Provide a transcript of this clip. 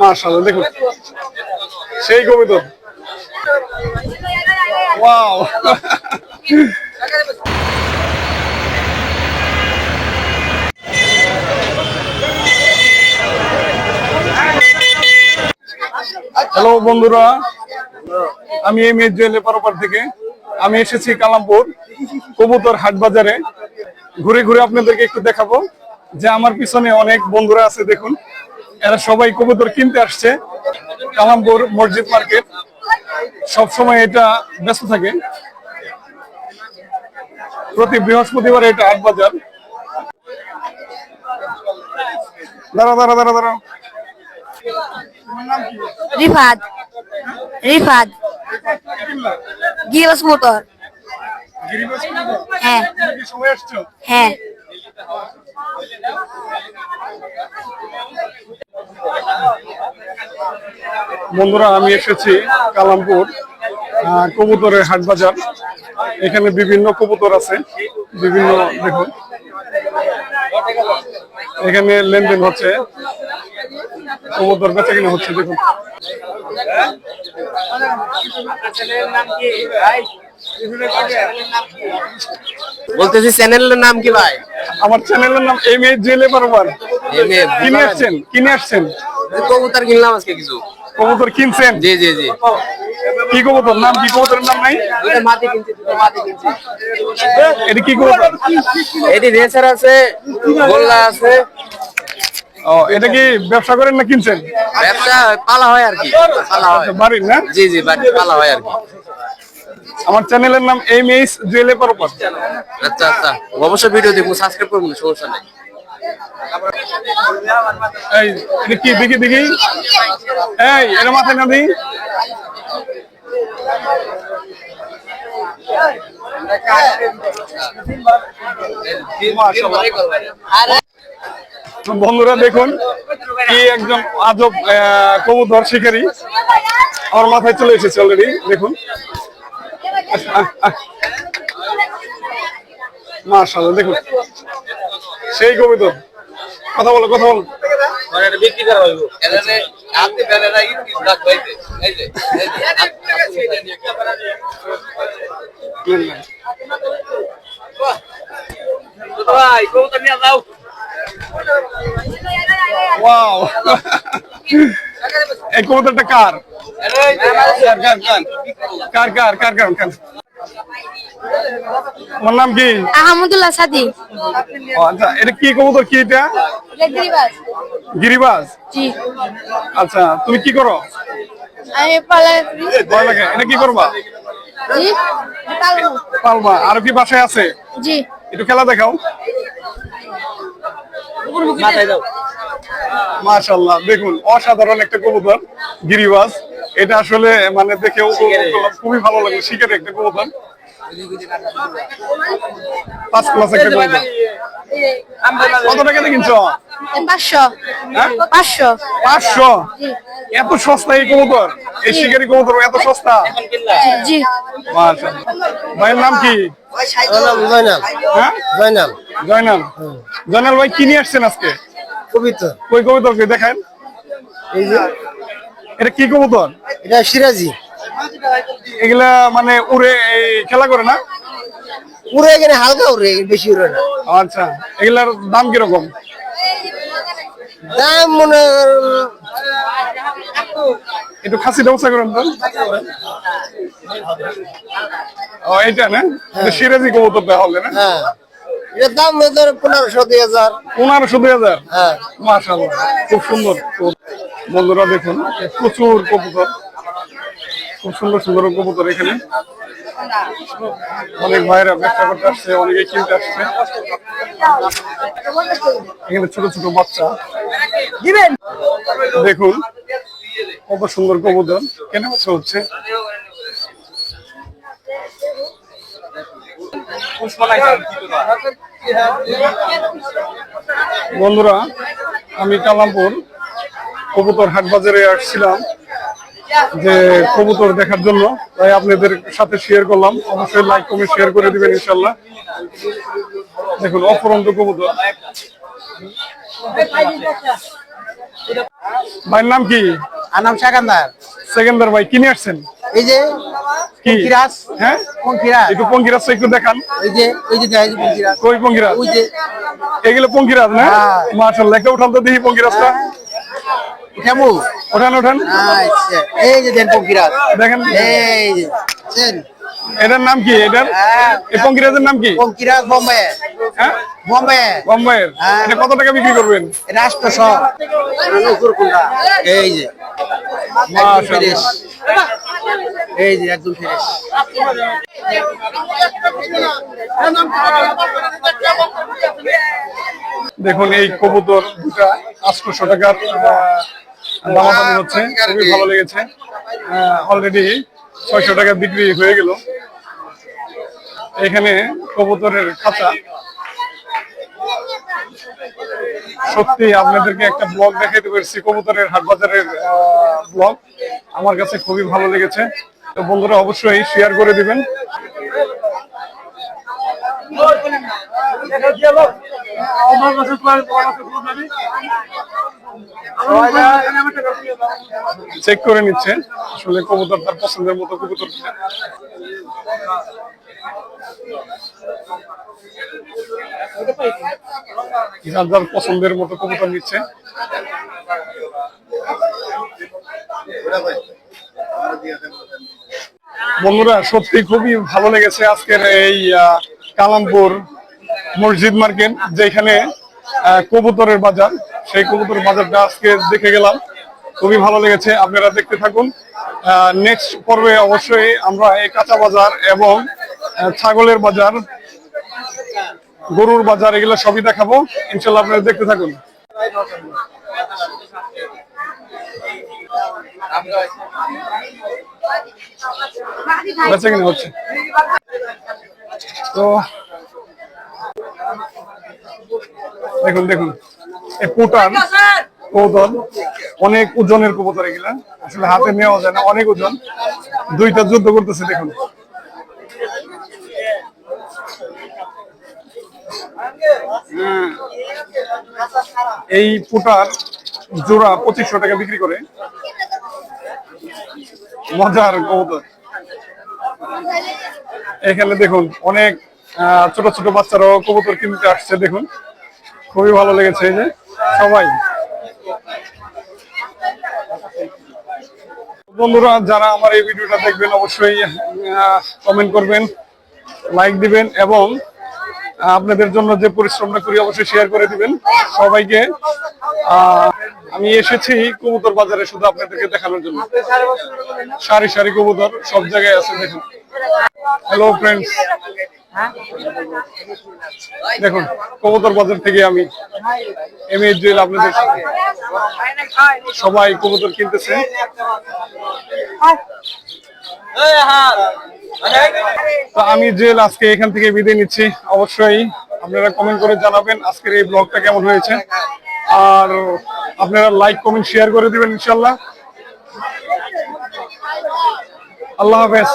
মাশাআল্লাহ দেখুন সেই কবুতর। ওয়াও হ্যালো বন্ধুরা, আমি এই জুয়েলের পারাপার থেকে আমি এসেছি কালামপুর কবুতর হাট বাজারে। ঘুরে ঘুরে আপনাদেরকে একটু দেখাবো যে আমার পিছনে অনেক বন্ধুরা আছে, দেখুন এরা সবাই কবুতর কিনতে আসছে। কালামপুর মসজিদ মার্কেট সবসময় এটা ব্যস্ত থাকে, প্রতি বৃহস্পতিবার এটা হাট বাজার। দাঁড়া দাঁড়া দাঁড়া দাঁড়া রিফাত রিফাত গিরিবাস মোটর। হ্যাঁ হ্যাঁ। বন্ধুরা, আমি এসেছি কালামপুর কবুতরের হাট বাজার। এখানে বিভিন্ন কবুতর আছে, বিভিন্ন দেখুন এখানে লেনদেন হচ্ছে, কবুতর বেচা কিনা হচ্ছে। দেখুন বলতেছি চ্যানেলের নাম কি ভাই? আমার চ্যানেলের নাম এম এ জেলে পারবার। কিনে আসছেন কবুতর কিনলাম আজকে কিছু। কবুতর কিনছেন? জি জি জি। কি কবুতর নাম কি? কবুতরের নাম নাই? দুটো মাটি কিনছি, দুটো মাটি কিনছি। এটা কি কবুতর? এটি রেসার আছে, গোল্লা আছে। ও, এটা কি ব্যবসা করেন না কিনছেন? ব্যবসা পালা হয় আর কি, পালা হয়। বাড়ির না? জি জি, বাড়ি পালা হয় আর কি। আমার চ্যানেলের নাম এম এইচ জুয়েলে পারবার। আচ্ছা আচ্ছা, অবশ্যই ভিডিও দেখবো, সাবস্ক্রাইব করবো, সমস্যা নাই। এই এটা কি দেখি দেখি, এই এটা মাথায় না দিই। বন্ধুরা দেখুন কি একজন আজব কবুতর শিকারী আমার মাথায় চলে এসেছে অলরেডি। দেখুন মাশাআল্লাহ দেখুন সেই কবুতর। কথা বলো কথা বলো। বিক্রি করা হইব আপনি বেলাটা কি ব্লক হইছে? এই যে ভাই কবুতর নিয়ে যাও। ওয়াও এই কবুতরটা কার? কার কার কার কার কার? আমার নাম কি? আহমদুল্লাহ সাদি। আচ্ছা, এটা কি কবুতর? কি এটা? গিরিবাস। গিরিবাজ? জি। আচ্ছা, তুমি কি করো? আমি পালা পড়ালেখা। এটা কি করবা? জি পালবো। পালবা। আর কি বাসায় আছে? জি। একটু খেলা দেখাও। মাথায় দাও। মাশাআল্লাহ দেখুন অসাধারণ একটা কবুতর গিরিবাজ। এটা আসলে মানে দেখে খুবই ভালো লাগে, শিকারের একটা কবুতর। ফার্স্ট ক্লাস একটা কবুতর। কত টাকাতে কিনছো? 500। হ্যাঁ 500। 500? এত সস্তা এই কবুতর? এই শিকারি কবুতর এত সস্তা? জি। মাশাআল্লাহ। ভাইয়ের নাম কি? জয়নাল। হ্যাঁ জয়নাল। জয়নাল। জয়নাল ভাই কি নিয়ে আসছেন আজকে? কবিতা। কই কবুতরকে দেখান। এই যে এটা কি কবুতর? এটা সিরাজি। এগুলা মানে উড়ে খেলা করে না? উড়ে এখানে হালকা উড়ে, বেশি উড়ে না। আচ্ছা, এগুলার দাম কিরকম? দাম মনে একটু খাসি ব্যবস্থা করেন তো। ও এইটা না? এটা সিরাজি কবুতরটা হবে না? হ্যাঁ, এটার দাম ধরো 1500 2000। 1500 2000? হ্যাঁ। মাশাআল্লাহ খুব সুন্দর। বন্ধুরা দেখুন প্রচুর কবুতর, খুব সুন্দর সুন্দর কবুতর এখানে। অনেক ভাইরা ব্যবসা করতে আসছে, অনেকে কিনতে আসছে। এখানে ছোট ছোট বাচ্চা দেখুন কত সুন্দর কবুতর কেনা বেচা হচ্ছে। বন্ধুরা, আমি কালামপুর কবুতর হাট বাজারে আসছিলাম যে কবুতর দেখার জন্য, তাই আপনাদের সাথে শেয়ার করলাম। অবশ্যই লাইক কমেন্ট শেয়ার করে দিবেন ইনশাআল্লাহ। দেখুন অপরন্ত কবুতর। ভাইয়ের নাম কি? আর নাম সেকান্দার। সেকেন্দার ভাই, কিনে আসছেন? এই যে কি পঙ্খিরাজ। হ্যাঁ, পঙ্খিরাজ। একটু পঙ্খিরাজ একটু দেখান। এই যে দেখেন পঙ্খিরাজ। কই পঙ্খিরাজ? ওই যে এগুলো পঙ্খিরাজ না? হ্যাঁ। মাশাআল্লাহ, একটা উঠান তো দেখি পঙ্খিরাজটা। কেমন? ওঠান ওঠান, আচ্ছা, এই যে দেন পঙ্খিরাজ। দেখেন। এই যে চেন। এটার নাম কি? এটার হ্যাঁ। এই পঙ্খিরাজের নাম কি? পঙ্খিরাজ বোম্বে। হ্যাঁ, বোম্বে। বোম্বাইয়ের। হ্যাঁ। এটা কত টাকা বিক্রি করবেন? রাষ্ট্র এই যে একদম মাশাআল্লাহ। ফ্রেশ। এই যে একদম ফ্রেশ। দেখুন এই কবুতর দুটা 800 টাকার দামাদামি হচ্ছে, খুবই ভালো লেগেছে। অলরেডি 600 টাকা বিক্রি হয়ে গেল। এখানে কবুতরের খাঁচা, সত্যি আপনাদেরকে একটা ব্লগ দেখাতে পেরেছি, কবুতরের হাটবাজারের ব্লগ। আমার কাছে খুবই ভালো লেগেছে। তো বন্ধুরা অবশ্যই শেয়ার করে দিবেন। চেক করে নিচ্ছে আসলে কবুতর তার পছন্দের মতো কবুতর কিনা। যার যার পছন্দের মতো কবুতর নিচ্ছে। বন্ধুরা সত্যি খুবই ভালো লেগেছে আজকের এই কালামপুর মসজিদ মার্কেট, যেখানে কবুতরের বাজার, সেই কবুতরের বাজারটা আজকে দেখে গেলাম, খুবই ভালো লেগেছে। আপনারা দেখতে থাকুন। নেক্সট পর্বে অবশ্যই আমরা এই কাঁচা বাজার এবং ছাগলের বাজার, গরুর বাজার, এগুলো সবই দেখাবো ইনশাল্লাহ। আপনারা দেখতে থাকুন। বেচা কিনা হচ্ছে তো দেখুন দেখুন এই পুটার কবুতর, অনেক ওজনের কবুতর, এগুলা আসলে হাতে নেওয়া যায় না, অনেক ওজন। দুইটা যুদ্ধ করতেছে দেখুন। এই পুটার জোড়া 2500 টাকা বিক্রি করে। মজার কবুতর। এখানে দেখুন অনেক ছোট ছোট বাচ্চারাও কবুতর কিনতে আসছে, দেখুন খুবই ভালো লেগেছে। এই যে সবাই বন্ধুরা যারা আমার এই ভিডিওটা দেখবেন অবশ্যই কমেন্ট করবেন, লাইক দিবেন এবং আপনাদের জন্য যে পরিশ্রমটা করি অবশ্যই শেয়ার করে দিবেন সবাইকে। আমি এসেছি কবুতর বাজারে শুধু আপনাদেরকে দেখানোর জন্য। সারি সারি কবুতর সব জায়গায় আছে, দেখুন। হ্যালো ফ্রেন্ডস, দেখুন কবুতর বাজার থেকে আমি এমএইচ জুয়েল আপনাদের সাথে। সবাই কবুতর কিনতেছে। তো আমি জুয়েল আজকে এখান থেকে বিদায় নিচ্ছি। অবশ্যই আপনারা কমেন্ট করে জানাবেন আজকের এই ব্লগটা কেমন হয়েছে, আর আপনারা লাইক কমেন্ট শেয়ার করে দিবেন ইনশাল্লাহ। আল্লাহ হাফেজ।